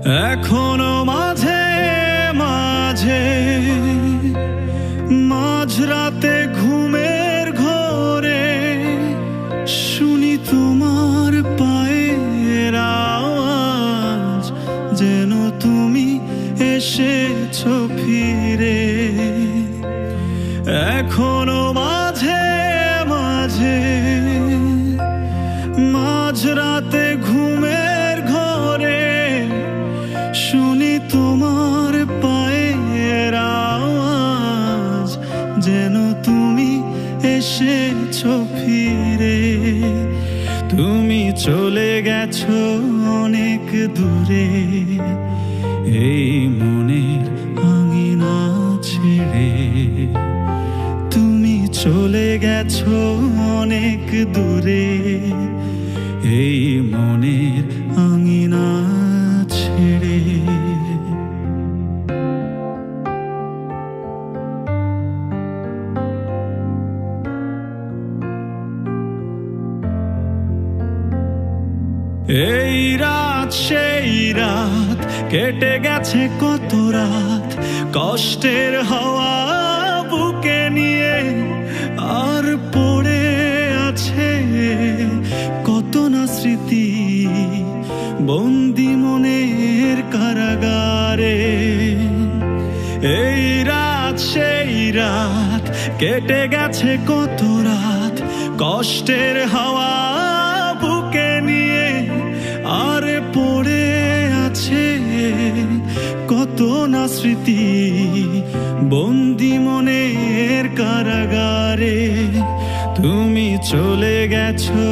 এখনো মাঝে মাঝে মাঝরাতে ঘুমের ঘোরে শুনি তোমার পায়ের আওয়াজ, যেন তুমি এসেছো ফিরে। এখনো মাঝে মাঝে মাঝরাতে ঘুমের ঘোরে শুনি তোমার পায়ের আওয়াজ, যেন তুমি এসেছো ফিরে। তুমি চলে গেছো অনেক দূরে, এই মনের আঙিনা ছেড়ে। তুমি চলে গেছো অনেক দূরে, এই মনের আঙিনা ছেড়ে। এই রাত সেই রাত, কেটে গেছে কত রাত কষ্টের হাওয়া বুকে নিয়ে। আর পড়ে আছে কত না স্মৃতি বন্দি মনের কারাগারে। এই রাত সেই রাত, কেটে গেছে কত রাত কষ্টের হাওয়া বুকে নিয়ে। আর পড়ে আছে কত না স্মৃতি বন্দি মনের কারাগারে। তুমি চলে গেছো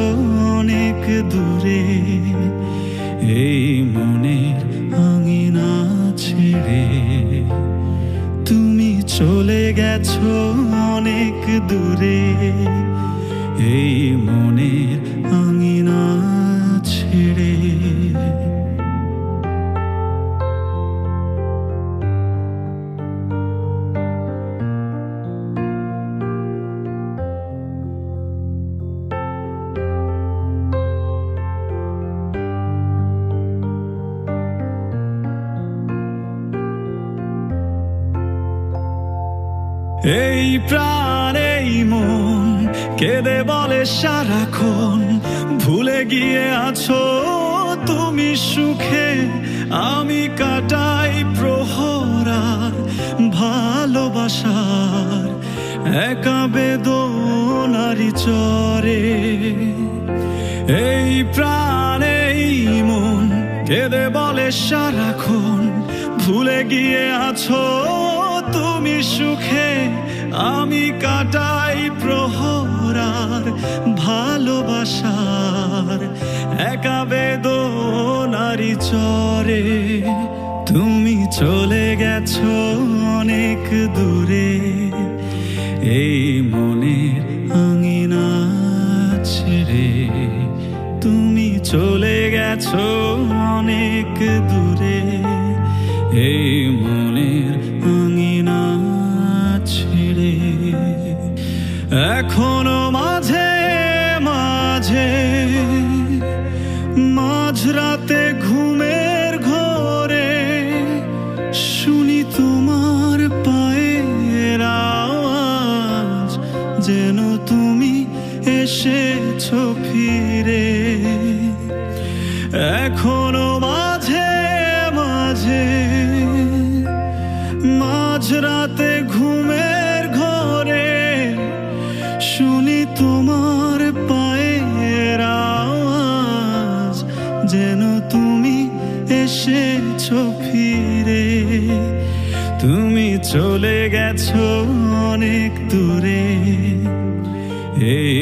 অনেক দূরে, এই মনের আঙিনা ছেড়ে। তুমি চলে গেছো অনেক দূরে, এই মনের আঙিনা ছেড়ে। এই প্রাণ এই মন কেঁদে বলে সারাক্ষণ, ভুলে গিয়ে আছো তুমি সুখে। আমি কাটাই প্রহরার ভালোবাসার একা বেদনারি চরে। এই প্রাণ এই মন কেঁদে বলে সারাক্ষণ, ভুলে গিয়ে আছো তুমি সুখে। আমি কাটাই প্রহরার ভালোবাসার একা বেদনারি চরে। তুমি চলে গেছো অনেক দূরে, এই মনের আঙিনা ছেড়ে। তুমি চলে গেছো অনেক দূরে, এই মনের আঙিনা ছেড়ে। এখনো মাঝে মাঝে মাঝরাতে ঘুমের ঘোরে শুনি তোমার পায়ের আওয়াজ, যেন তুমি এসেছো ফিরে। এখনো মাঝে মাঝে মাঝরাতে ঘুমের ঘোরে শুনি তোমার পায়ের আওয়াজ, যেন তুমি এসেছো ফিরে। তুমি চলে গেছো অনেক দূরে, এই